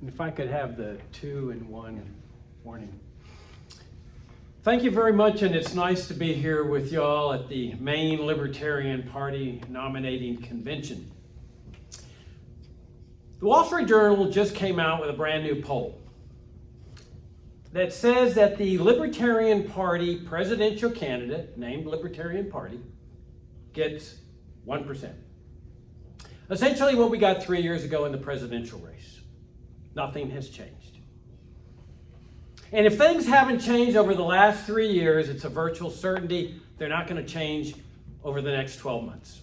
If I could have the 2-in-1 warning. Thank you very much, and it's nice to be here with y'all at the Maine Libertarian Party nominating convention. The Wall Street Journal just came out with a brand new poll that says that the Libertarian Party presidential candidate, named Libertarian Party, gets 1%. Essentially what we got 3 years ago in the presidential race. Nothing has changed. And if things haven't changed over the last 3 years, it's a virtual certainty they're not going to change over the next 12 months.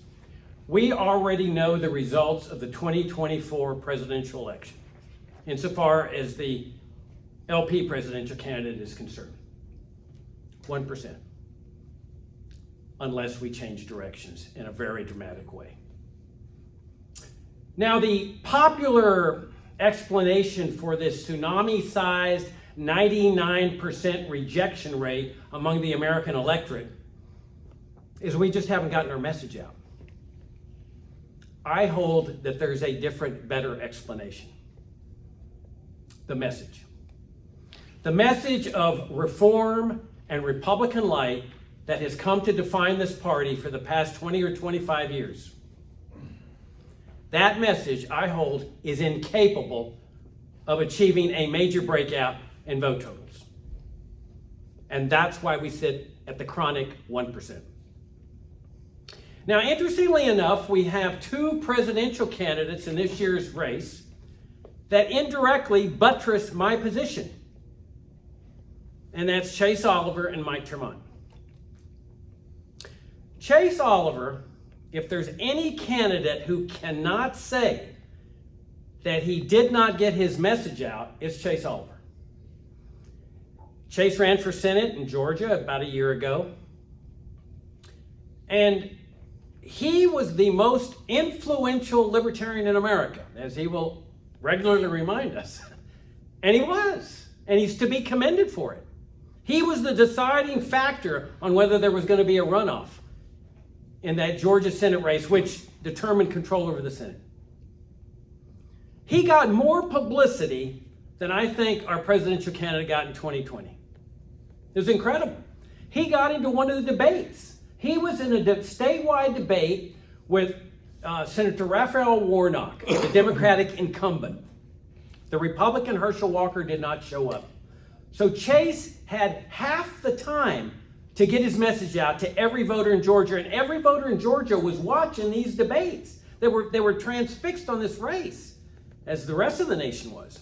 We already know the results of the 2024 presidential election, insofar as the LP presidential candidate is concerned. 1%. Unless we change directions in a very dramatic way. Now, the popular explanation for this tsunami-sized 99% rejection rate among the American electorate is we just haven't gotten our message out. I hold that there's a different, better explanation. The message. The message of reform and Republican light that has come to define this party for the past 20 or 25 years. That message, I hold, is incapable of achieving a major breakout in vote totals. And that's why we sit at the chronic 1%. Now, interestingly enough, we have two presidential candidates in this year's race that indirectly buttress my position. And that's Chase Oliver and Mike Tremont. Chase Oliver, if there's any candidate who cannot say that he did not get his message out, it's Chase Oliver. Chase ran for Senate in Georgia about a year ago. And he was the most influential libertarian in America, as he will regularly remind us. And he was. And he's to be commended for it. He was the deciding factor on whether there was going to be a runoff in that Georgia Senate race, which determined control over the Senate. He got more publicity than I think our presidential candidate got in 2020. It was incredible. He got into one of the debates. He was in a statewide debate with Senator Raphael Warnock, the Democratic incumbent. The Republican Herschel Walker did not show up. So Chase had half the time to get his message out to every voter in Georgia, and every voter in Georgia was watching these debates. They were transfixed on this race, as the rest of the nation was.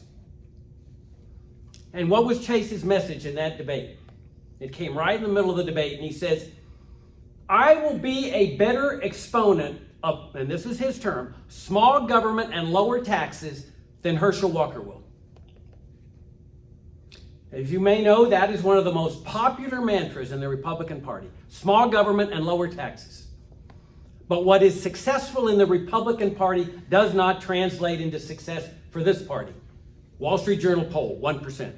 And what was Chase's message in that debate? It came right in the middle of the debate, and he says, I will be a better exponent of, and this is his term, small government and lower taxes than Herschel Walker will. As you may know, that is one of the most popular mantras in the Republican Party. Small government and lower taxes. But what is successful in the Republican Party does not translate into success for this party. Wall Street Journal poll, 1%.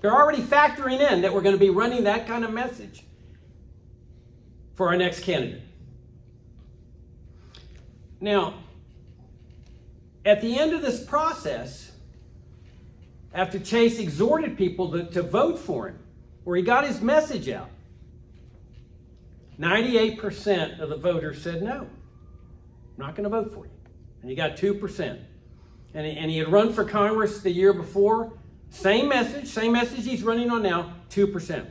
They're already factoring in that we're going to be running that kind of message for our next candidate. Now, at the end of this process, after Chase exhorted people to vote for him, where he got his message out, 98% of the voters said no. I'm not going to vote for you. And he got 2%. And he had run for Congress the year before. Same message he's running on now, 2%.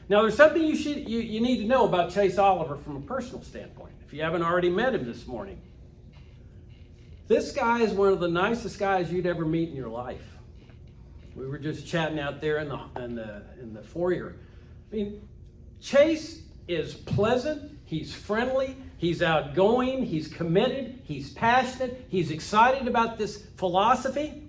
Now, there's something you need to know about Chase Oliver from a personal standpoint, if you haven't already met him this morning. This guy is one of the nicest guys you'd ever meet in your life. We were just chatting out there in the foyer. I mean, Chase is pleasant, he's friendly, he's outgoing, he's committed, he's passionate, he's excited about this philosophy.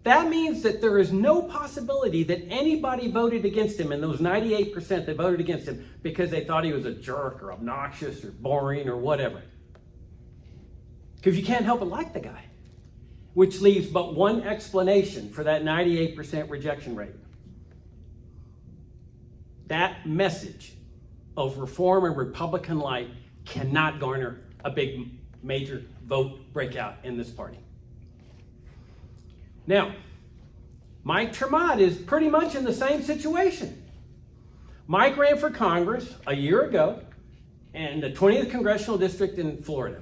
That means that there is no possibility that anybody voted against him, and those 98% that voted against him because they thought he was a jerk or obnoxious or boring or whatever. Because you can't help but like the guy. Which leaves but one explanation for that 98% rejection rate. That message of reform and Republican light cannot garner a big, major vote breakout in this party. Now, Mike Tremont is pretty much in the same situation. Mike ran for Congress a year ago in the 20th Congressional District in Florida.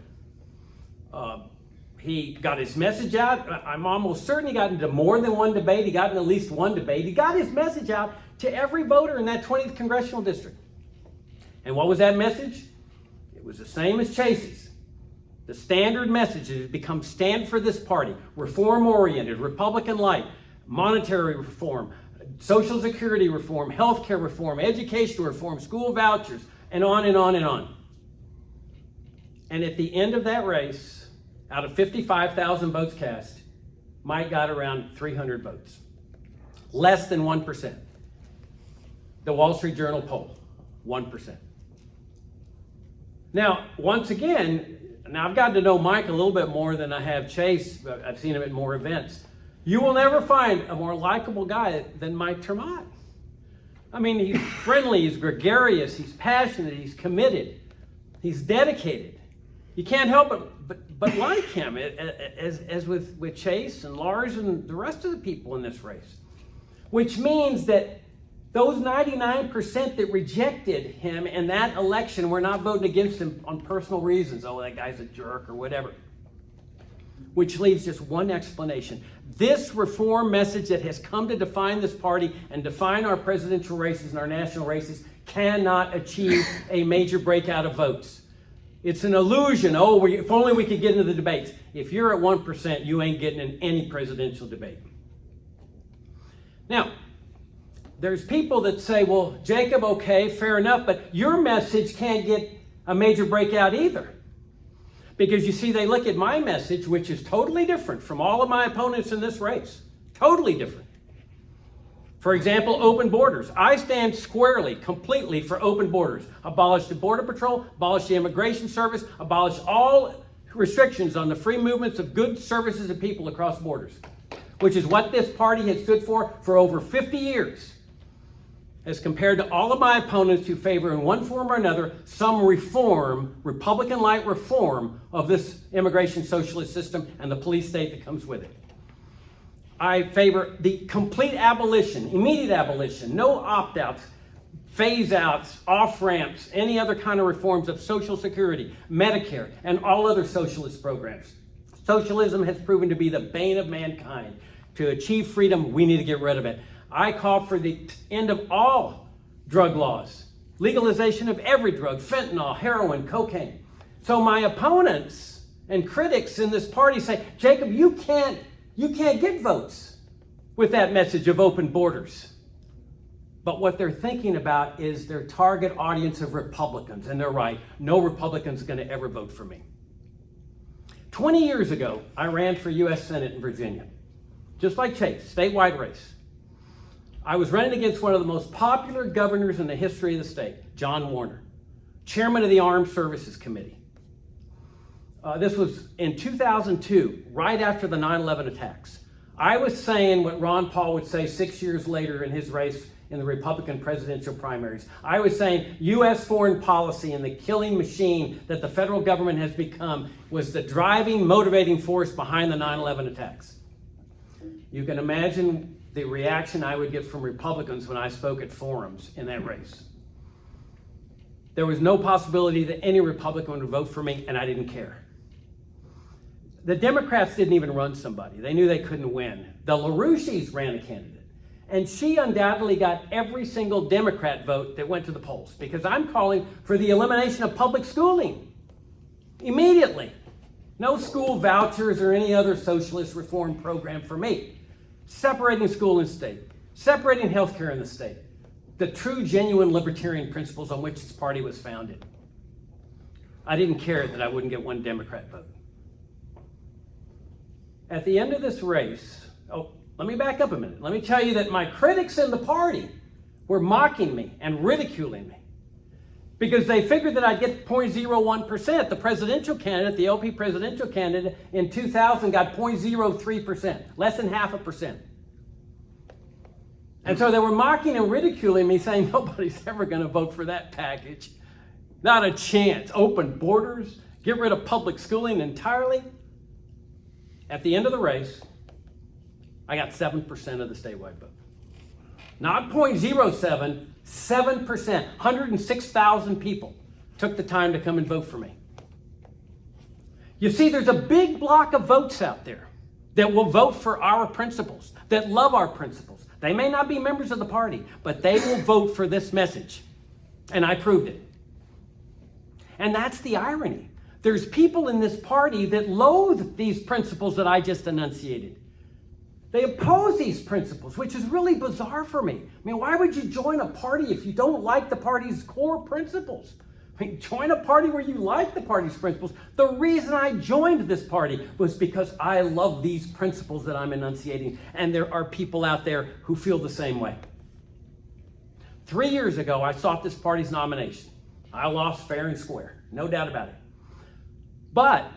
He got his message out. I'm almost certain he got into more than one debate. He got in at least one debate. He got his message out to every voter in that 20th Congressional District. And what was that message? It was the same as Chase's. The standard message has become stand for this party, reform-oriented, Republican-like, monetary reform, Social Security reform, healthcare reform, education reform, school vouchers, and on and on and on. And at the end of that race, out of 55,000 votes cast, Mike got around 300 votes. Less than 1%. The Wall Street Journal poll, 1%. Now, once again, I've gotten to know Mike a little bit more than I have Chase. I've seen him at more events. You will never find a more likable guy than Mike Tremont. I mean, he's friendly, he's gregarious, he's passionate, he's committed, he's dedicated. You can't help but like him, as with Chase and Lars and the rest of the people in this race. Which means that those 99% that rejected him in that election were not voting against him on personal reasons. Oh, that guy's a jerk or whatever. Which leaves just one explanation. This reform message that has come to define this party and define our presidential races and our national races cannot achieve a major breakout of votes. It's an illusion. Oh, if only we could get into the debates. If you're at 1%, you ain't getting in any presidential debate. Now, there's people that say, well, Jacob, okay, fair enough, but your message can't get a major breakout either. Because you see, they look at my message, which is totally different from all of my opponents in this race. Totally different. For example, open borders. I stand squarely, completely for open borders. Abolish the Border Patrol, abolish the Immigration Service, abolish all restrictions on the free movements of goods, services, and people across borders, which is what this party has stood for over 50 years, as compared to all of my opponents who favor in one form or another some reform, Republican-like reform of this immigration socialist system and the police state that comes with it. I favor the complete abolition, immediate abolition, no opt-outs, phase-outs, off-ramps, any other kind of reforms of Social Security, Medicare, and all other socialist programs. Socialism has proven to be the bane of mankind. To achieve freedom, we need to get rid of it. I call for the end of all drug laws, legalization of every drug, fentanyl, heroin, cocaine. So my opponents and critics in this party say, Jacob, you can't get votes with that message of open borders. But what they're thinking about is their target audience of Republicans, and they're right. No Republican's going to ever vote for me. 20 years ago, I ran for U.S. Senate in Virginia, just like Chase, statewide race. I was running against one of the most popular governors in the history of the state, John Warner, chairman of the Armed Services Committee. This was in 2002, right after the 9/11 attacks. I was saying what Ron Paul would say 6 years later in his race in the Republican presidential primaries. I was saying U.S. foreign policy and the killing machine that the federal government has become was the driving, motivating force behind the 9/11 attacks. You can imagine the reaction I would get from Republicans when I spoke at forums in that race. There was no possibility that any Republican would vote for me, and I didn't care. The Democrats didn't even run somebody. They knew they couldn't win. The LaRouches ran a candidate, and she undoubtedly got every single Democrat vote that went to the polls, because I'm calling for the elimination of public schooling immediately. No school vouchers or any other socialist reform program for me. Separating school and state, separating healthcare in the state, the true, genuine libertarian principles on which this party was founded. I didn't care that I wouldn't get one Democrat vote. At the end of this race, let me back up a minute. Let me tell you that my critics in the party were mocking me and ridiculing me because they figured that I'd get 0.01%. The presidential candidate, the LP presidential candidate in 2000 got 0.03%, less than 0.5%. And so they were mocking and ridiculing me, saying nobody's ever going to vote for that package. Not a chance. Open borders, get rid of public schooling entirely. At the end of the race, I got 7% of the statewide vote. Not 0.07, 7%. 106,000 people took the time to come and vote for me. You see, there's a big block of votes out there that will vote for our principles, that love our principles. They may not be members of the party, but they will vote for this message. And I proved it. And that's the irony. There's people in this party that loathe these principles that I just enunciated. They oppose these principles, which is really bizarre for me. I mean, why would you join a party if you don't like the party's core principles? I mean, join a party where you like the party's principles. The reason I joined this party was because I love these principles that I'm enunciating, and there are people out there who feel the same way. 3 years ago, I sought this party's nomination. I lost fair and square, no doubt about it. But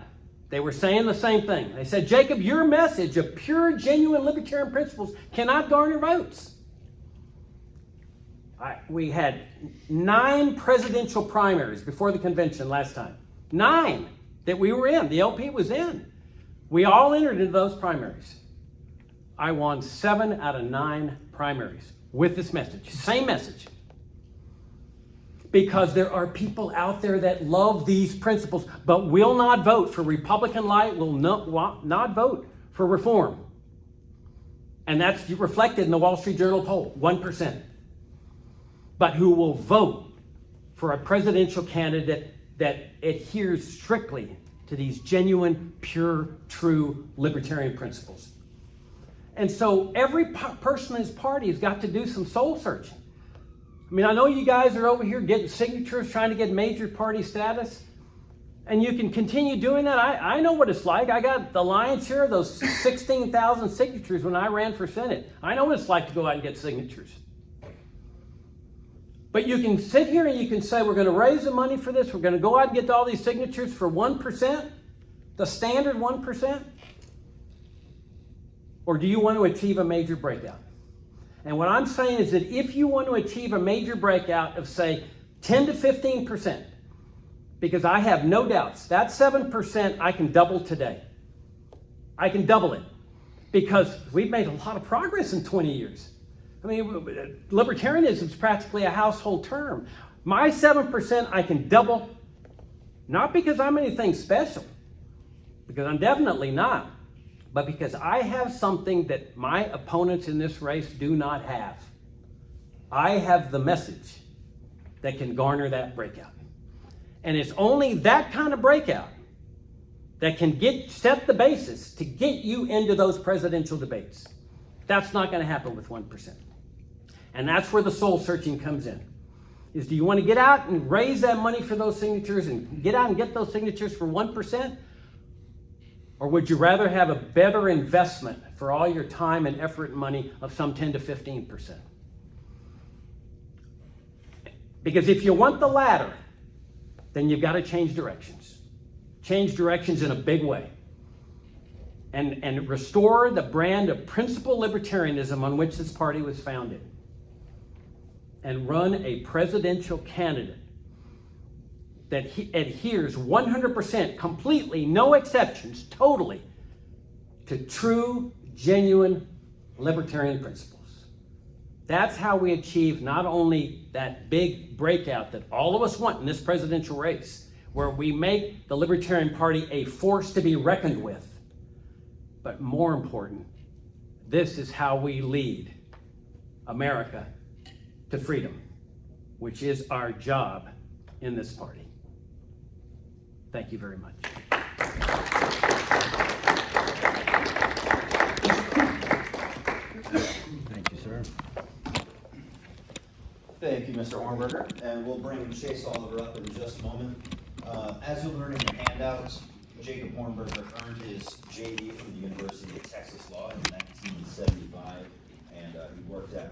they were saying the same thing. They said, Jacob, your message of pure, genuine libertarian principles cannot garner votes. We had 9 presidential primaries before the convention last time. 9 that we were in. The LP was in. We all entered into those primaries. I won 7 out of 9 primaries with this message. Same message. Because there are people out there that love these principles, but will not vote for Republican light, will not vote for reform. And that's reflected in the Wall Street Journal poll, 1%. But who will vote for a presidential candidate that adheres strictly to these genuine, pure, true libertarian principles. And so every person in this party has got to do some soul searching. I mean, I know you guys are over here getting signatures, trying to get major party status, and you can continue doing that. I know what it's like. I got the lion's share of those 16,000 signatures when I ran for Senate. I know what it's like to go out and get signatures. But you can sit here and you can say, we're going to raise the money for this. We're going to go out and get all these signatures for 1%, the standard 1%. Or do you want to achieve a major breakout? And what I'm saying is that if you want to achieve a major breakout of, say, 10 to 15%, because I have no doubts, that 7% I can double today. I can double it because we've made a lot of progress in 20 years. I mean, libertarianism is practically a household term. My 7% I can double, not because I'm anything special, because I'm definitely not, but because I have something that my opponents in this race do not have. I have the message that can garner that breakout. And it's only that kind of breakout that can set the basis to get you into those presidential debates. That's not going to happen with 1%. And that's where the soul searching comes in. Is do you want to get out and raise that money for those signatures and get out and get those signatures for 1%? Or would you rather have a better investment for all your time and effort and money of some 10 to 15%? Because if you want the latter, then you've got to change directions. Change directions in a big way. And restore the brand of principled libertarianism on which this party was founded. And run a presidential candidate that adheres 100%, completely, no exceptions, totally, to true, genuine libertarian principles. That's how we achieve not only that big breakout that all of us want in this presidential race, where we make the Libertarian Party a force to be reckoned with, but more important, this is how we lead America to freedom, which is our job in this party. Thank you very much. Thank you, sir. Thank you, Mr. Hornberger. And we'll bring Chase Oliver up in just a moment. As you'll learn in your handouts, Jacob Hornberger earned his JD from the University of Texas Law in 1975, and he worked at